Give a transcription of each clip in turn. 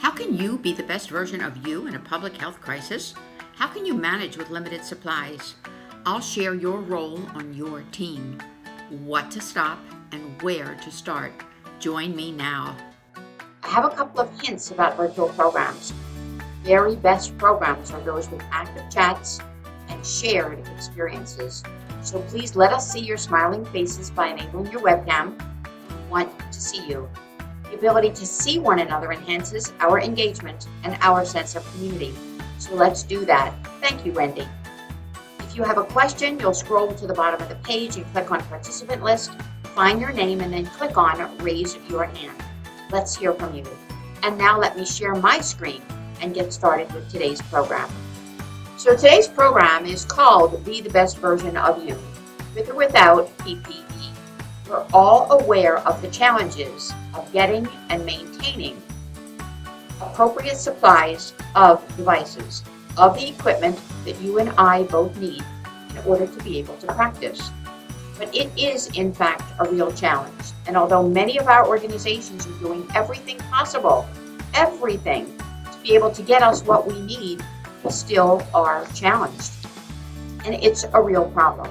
How can you be the best version of you in a public health crisis? How can you manage with limited supplies? I'll share your role on your team, what to stop and where to start. Join me now. I have a couple of hints about virtual programs. Very best programs are those with active chats and shared experiences. So please let us see your smiling faces by enabling your webcam. We want to see you. The ability to see one another enhances our engagement and our sense of community. So let's do that. Thank you, Wendy. If you have a question, you'll scroll to the bottom of the page and click on Participant List, find your name, and then click on Raise Your Hand. Let's hear from you. And now let me share my screen and get started with today's program. So today's program is called Be the Best Version of You, with or without PPE. We're all aware of the challenges of getting and maintaining appropriate supplies of devices, of the equipment that you and I both need in order to be able to practice. But it is, in fact, a real challenge. And although many of our organizations are doing everything possible, everything, to be able to get us what we need, we still are challenged. And it's a real problem.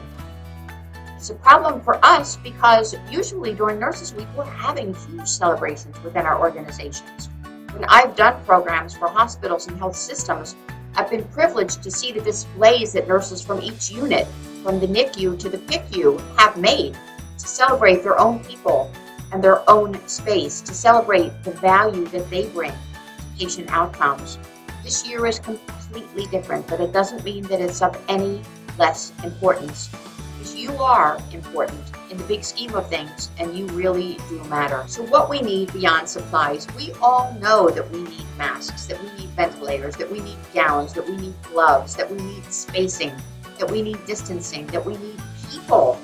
It's a problem for us because usually during Nurses Week, we're having huge celebrations within our organizations. When I've done programs for hospitals and health systems, I've been privileged to see the displays that nurses from each unit, from the NICU to the PICU, have made to celebrate their own people and their own space, to celebrate the value that they bring to patient outcomes. This year is completely different, but it doesn't mean that it's of any less importance. Because you are important in the big scheme of things, and you really do matter. So what we need beyond supplies, we all know that we need masks, that we need ventilators, that we need gowns, that we need gloves, that we need spacing, that we need distancing, that we need people.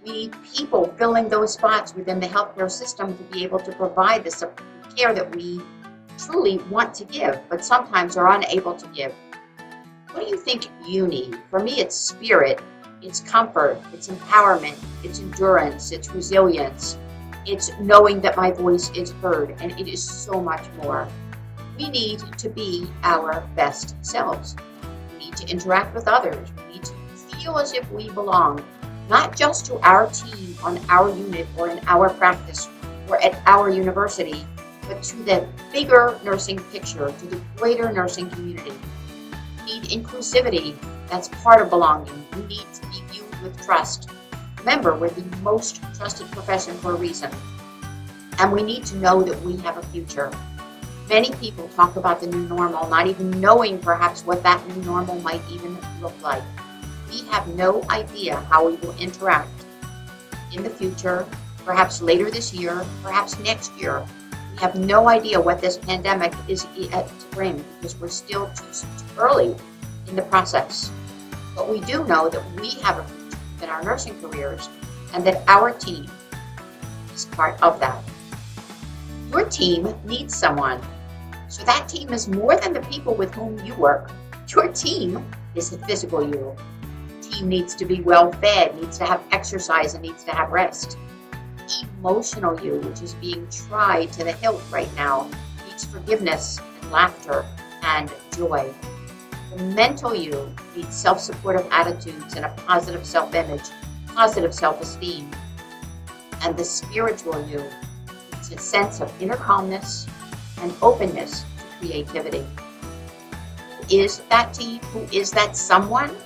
We need people filling those spots within the healthcare system to be able to provide the care that we truly want to give, but sometimes are unable to give. What do you think you need? For me, it's spirit, it's comfort, it's empowerment, it's endurance, it's resilience, it's knowing that my voice is heard, and it is so much more. We need to be our best selves. We need to interact with others. We need to feel as if we belong, not just to our team on our unit or in our practice or at our university, but to the bigger nursing picture, to the greater nursing community. We need inclusivity. That's part of belonging. We need to be viewed with trust. Remember, we're the most trusted profession for a reason. And we need to know that we have a future. Many people talk about the new normal, not even knowing perhaps what that new normal might even look like. We have no idea how we will interact in the future, perhaps later this year, perhaps next year. We have no idea what this pandemic is to bring because we're still too early in the process. But we do know that we have a future in our nursing careers and that our team is part of that. Your team needs someone. So that team is more than the people with whom you work. Your team is the physical you. The team needs to be well fed, needs to have exercise, and needs to have rest. Emotional you, which is being tried to the hilt right now, needs forgiveness and laughter and joy. The mental you needs self-supportive attitudes and a positive self-image, positive self-esteem. And the spiritual you needs a sense of inner calmness and openness to creativity. Who is that team? Who is that someone?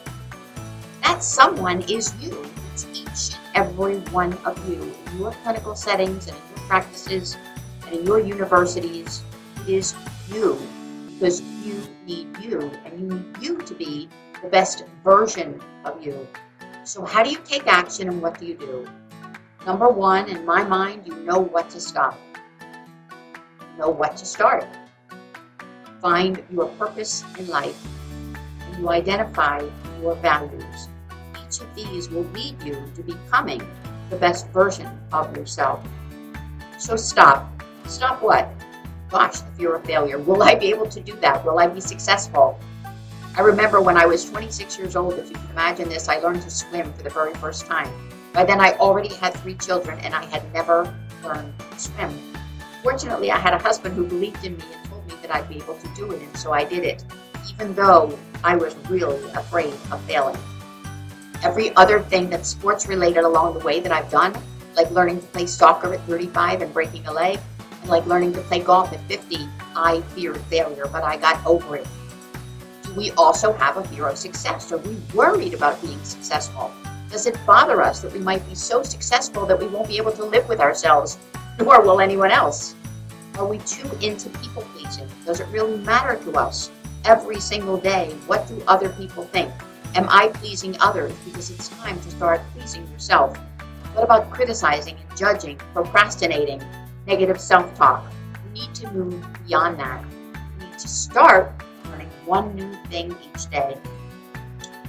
That someone is you. It's each and every one of you in your clinical settings and in your practices and in your universities. It is you, because you need you, and you need you to be the best version of you. So how do you take action, and what do you do? Number one, in my mind, you know what to stop. You know what to start. Find your purpose in life, and you identify your values. Each of these will lead you to becoming the best version of yourself. So stop. Stop what? Gosh, the fear of failure. Will I be able to do that? Will I be successful? I remember when I was 26 years old, if you can imagine this, I learned to swim for the very first time. By then I already had 3 children and I had never learned to swim. Fortunately, I had a husband who believed in me and told me that I'd be able to do it, and so I did it, even though I was really afraid of failing. Every other thing that's sports related along the way that I've done, like learning to play soccer at 35 and breaking a leg, and like learning to play golf at 50, I feared failure, but I got over it. Do we also have a fear of success? Are we worried about being successful? Does it bother us that we might be so successful that we won't be able to live with ourselves, nor will anyone else? Are we too into people pleasing? Does it really matter to us every single day? What do other people think? Am I pleasing others? Because it's time to start pleasing yourself. What about criticizing and judging, procrastinating, negative self-talk? We need to move beyond that. We need to start learning one new thing each day.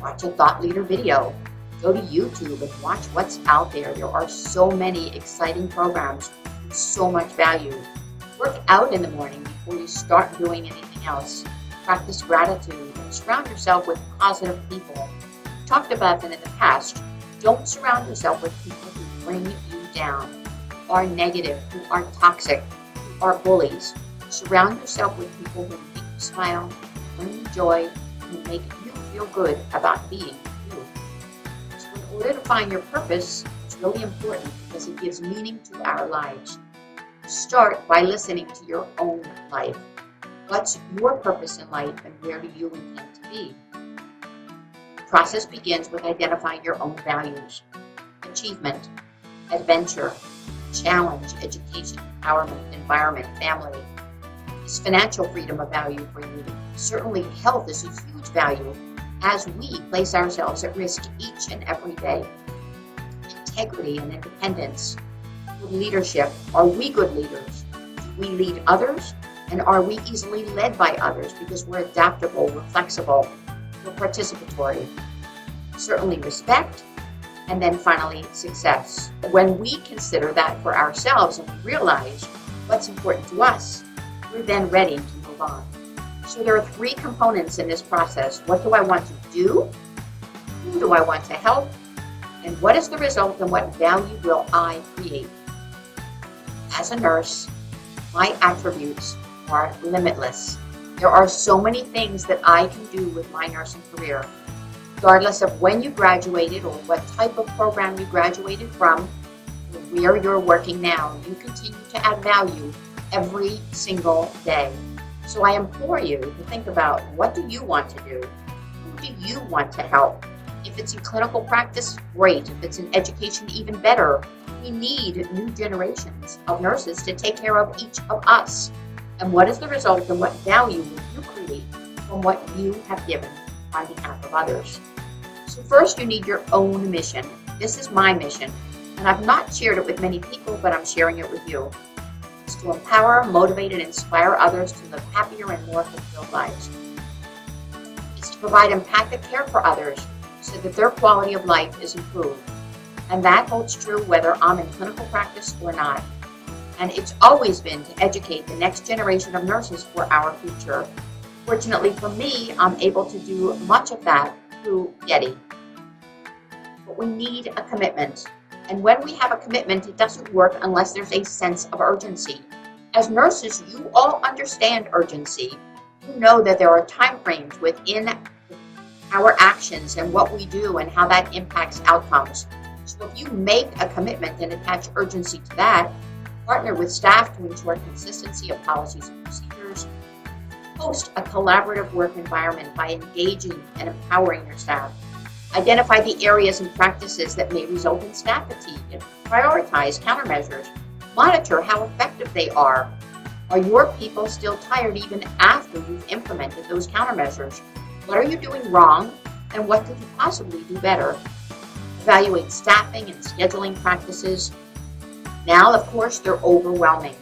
Watch a thought leader video. Go to YouTube and watch what's out there. There are so many exciting programs with so much value. Work out in the morning before you start doing anything else. Practice gratitude and surround yourself with positive people. We've talked about that in the past. Don't surround yourself with people who bring you down, who are negative, who are toxic, who are bullies. Surround yourself with people who make you smile, bring you joy, and make you feel good about being you. So in order to find your purpose, it's really important because it gives meaning to our lives. Start by listening to your own life. What's your purpose in life and where do you intend to be? The process begins with identifying your own values. Achievement, adventure, challenge, education, empowerment, environment, family. Is financial freedom a value for you? Certainly health is a huge value as we place ourselves at risk each and every day. Integrity and independence. Good leadership. Are we good leaders? Do we lead others? And are we easily led by others because we're adaptable, we're flexible, we're participatory? Certainly respect, and then finally success. When we consider that for ourselves and we realize what's important to us, we're then ready to move on. So there are three components in this process. What do I want to do? Who do I want to help? And what is the result and what value will I create? As a nurse, my attributes are limitless. There are so many things that I can do with my nursing career. Regardless of when you graduated or what type of program you graduated from, or where you're working now, you continue to add value every single day. So I implore you to think about, what do you want to do? Who do you want to help? If it's in clinical practice, great. If it's in education, even better. We need new generations of nurses to take care of each of us. And what is the result and what value will you create from what you have given on behalf of others? So first, you need your own mission. This is my mission, and I've not shared it with many people, but I'm sharing it with you. It's to empower, motivate, and inspire others to live happier and more fulfilled lives. It's to provide empathic care for others so that their quality of life is improved. And that holds true whether I'm in clinical practice or not. And it's always been to educate the next generation of nurses for our future. Fortunately for me, I'm able to do much of that through GEDI. But we need a commitment. And when we have a commitment, it doesn't work unless there's a sense of urgency. As nurses, you all understand urgency. You know that there are time frames within our actions and what we do and how that impacts outcomes. So if you make a commitment and attach urgency to that, partner with staff to ensure consistency of policies and procedures, host a collaborative work environment by engaging and empowering your staff, identify the areas and practices that may result in staff fatigue, and prioritize countermeasures, monitor how effective they are. Are your people still tired even after you've implemented those countermeasures? What are you doing wrong, and what could you possibly do better? Evaluate staffing and scheduling practices. Now, of course, they're overwhelming.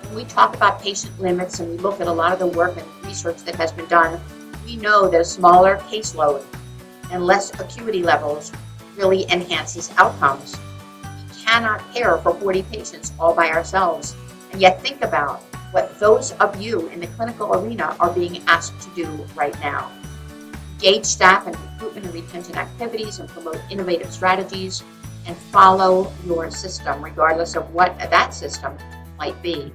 When we talk about patient limits and we look at a lot of the work and research that has been done, we know that a smaller caseload and less acuity levels really enhances outcomes. We cannot care for 40 patients all by ourselves. And yet think about what those of you in the clinical arena are being asked to do right now. Engage staff in recruitment and retention activities and promote innovative strategies, and follow your system regardless of what that system might be.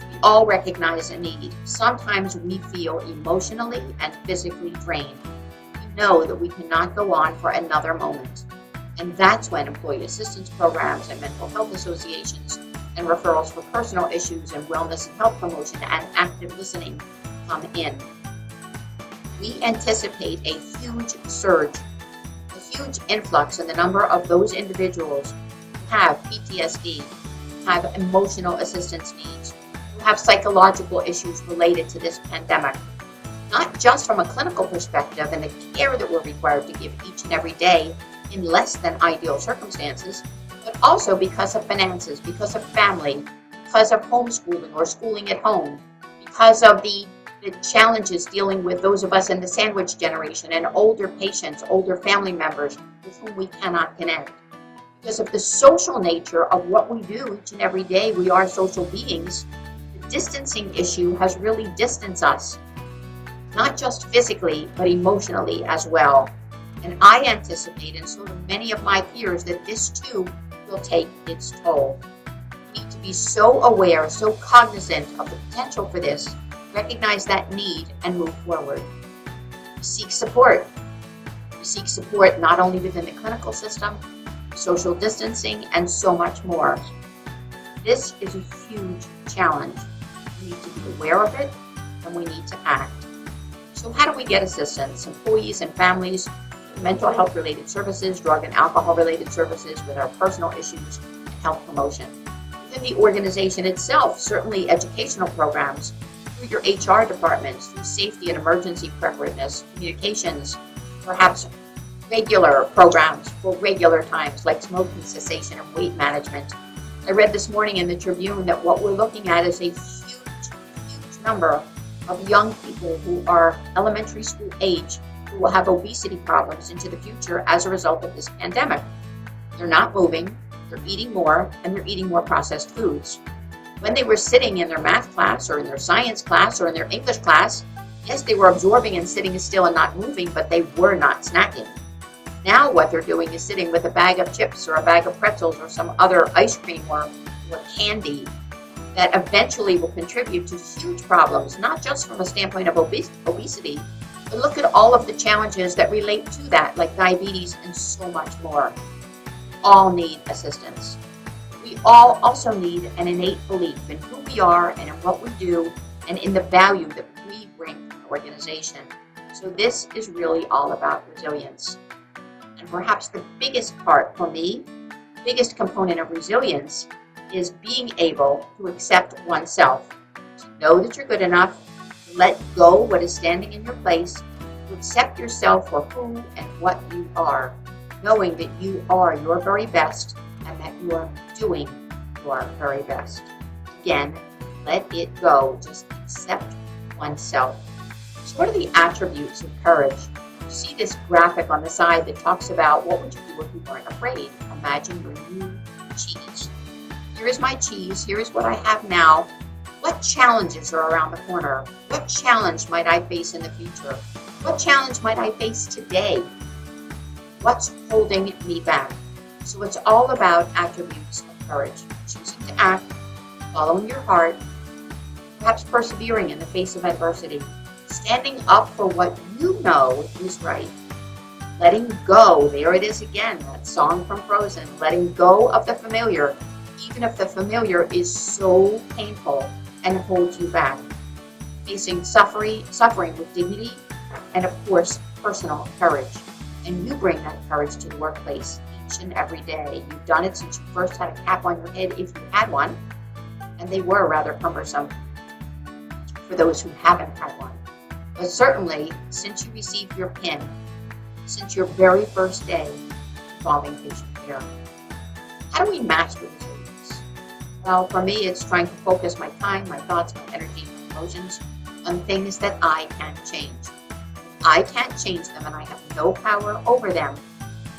We all recognize a need. Sometimes we feel emotionally and physically drained. We know that we cannot go on for another moment. And that's when employee assistance programs and mental health associations and referrals for personal issues and wellness and health promotion and active listening come in. We anticipate a huge surge, a huge influx in the number of those individuals who have PTSD, have emotional assistance needs, who have psychological issues related to this pandemic. Not just from a clinical perspective and the care that we're required to give each and every day in less than ideal circumstances, but also because of finances, because of family, because of homeschooling or schooling at home, because of the challenges dealing with those of us in the sandwich generation and older patients, older family members with whom we cannot connect. Because of the social nature of what we do each and every day, we are social beings. The distancing issue has really distanced us, not just physically, but emotionally as well. And I anticipate, and so do many of my peers, that this too will take its toll. We need to be so aware, so cognizant of the potential for this, recognize that need, and move forward. We seek support. We seek support not only within the clinical system, social distancing, and so much more. This is a huge challenge. We need to be aware of it, and we need to act. So how do we get assistance? Employees and families, mental health related services, drug and alcohol related services with our personal issues, and health promotion. Within the organization itself, certainly educational programs, through your HR departments, through safety and emergency preparedness, communications, perhaps regular programs for regular times like smoking cessation and weight management. I read this morning in the Tribune that what we're looking at is a huge number of young people who are elementary school age who will have obesity problems into the future as a result of this pandemic. They're not moving, they're eating more, and they're eating more processed foods. When they were sitting in their math class or in their science class or in their English class, yes, they were absorbing and sitting still and not moving, but they were not snacking. Now what they're doing is sitting with a bag of chips or a bag of pretzels or some other ice cream or candy that eventually will contribute to huge problems, not just from a standpoint of obesity, but look at all of the challenges that relate to that, like diabetes and so much more. All need assistance. We all also need an innate belief in who we are and in what we do and in the value that we bring to the organization. So this is really all about resilience. And perhaps the biggest part for me, biggest component of resilience is being able to accept oneself, to know that you're good enough, to let go what is standing in your place, to accept yourself for who and what you are, knowing that you are your very best and that you are doing your very best. Again, let it go. Just accept oneself. So what are the attributes of courage? You see this graphic on the side that talks about what would you do if you weren't afraid. Imagine your new cheese. Here is my cheese. Here is what I have now. What challenges are around the corner? What challenge might I face in the future? What challenge might I face today? What's holding me back? So it's all about attributes of courage. Choosing to act, following your heart, perhaps persevering in the face of adversity, standing up for what you know is right, letting go, there it is again, that song from Frozen, letting go of the familiar, even if the familiar is so painful and holds you back, facing suffering with dignity, and of course, personal courage. And you bring that courage to the workplace each and every day. You've done it since you first had a cap on your head, if you had one, and they were rather cumbersome for those who haven't had one. But certainly, since you received your PIN, since your very first day involving patient care, how do we master resilience? Well, for me, it's trying to focus my time, my thoughts, my energy, my emotions on things that I can change. I can't change them and I have no power over them.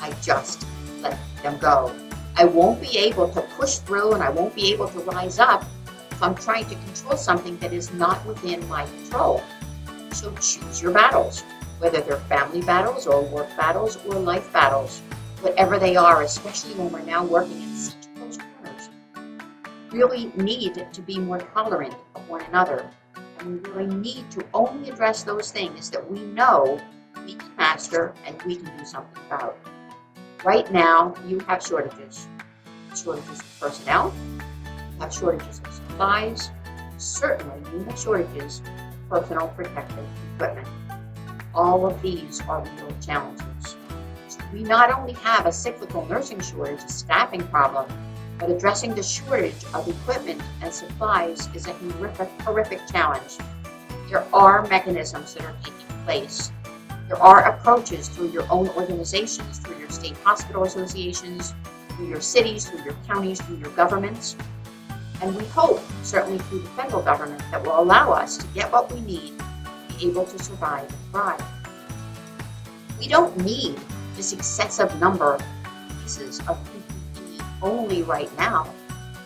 I just let them go. I won't be able to push through and I won't be able to rise up if I'm trying to control something that is not within my control. So choose your battles, whether they're family battles or work battles or life battles, whatever they are, especially when we're now working in such close corners. really need to be more tolerant of one another. And we really need to only address those things that we know we can master and we can do something about. Right now, you have shortages. Shortages of personnel, you have shortages of supplies, certainly you have shortages of personal protective equipment. All of these are real challenges. So we not only have a cyclical nursing shortage, a staffing problem, but addressing the shortage of equipment and supplies is a horrific challenge. There are mechanisms that are taking place. There are approaches through your own organizations, through your state hospital associations, through your cities, through your counties, through your governments. And we hope, certainly through the federal government, that will allow us to get what we need to be able to survive and thrive. We don't need this excessive number of pieces of PPE only right now.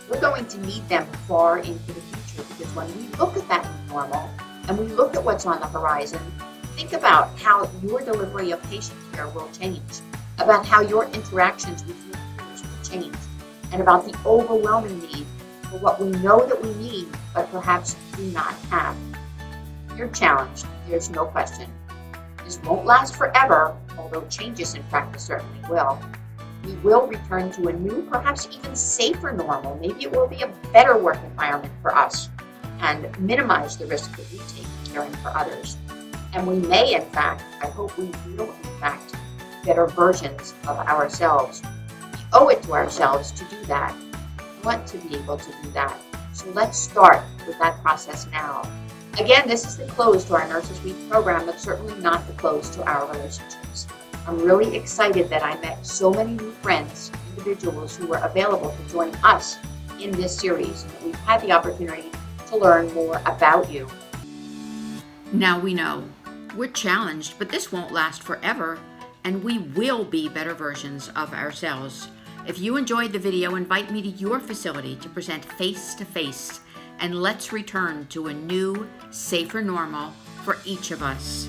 We're going to need them far into the future, because when we look at that new normal and we look at what's on the horizon, think about how your delivery of patient care will change, about how your interactions with your peers will change, and about the overwhelming need for what we know that we need but perhaps do not have. You're challenged, there's no question. This won't last forever, although changes in practice certainly will. We will return to a new, perhaps even safer normal. Maybe it will be a better work environment for us and minimize the risk that we take in caring for others. And we may, in fact, I hope we will, in fact, better versions of ourselves. We owe it to ourselves to do that. We want to be able to do that. So let's start with that process now. Again, this is the close to our Nurses Week program, but certainly not the close to our relationships. I'm really excited that I met so many new friends, individuals who were available to join us in this series, and that we've had the opportunity to learn more about you. Now we know we're challenged, but this won't last forever, and we will be better versions of ourselves. If you enjoyed the video, invite me to your facility to present face-to-face, and let's return to a new, safer normal for each of us.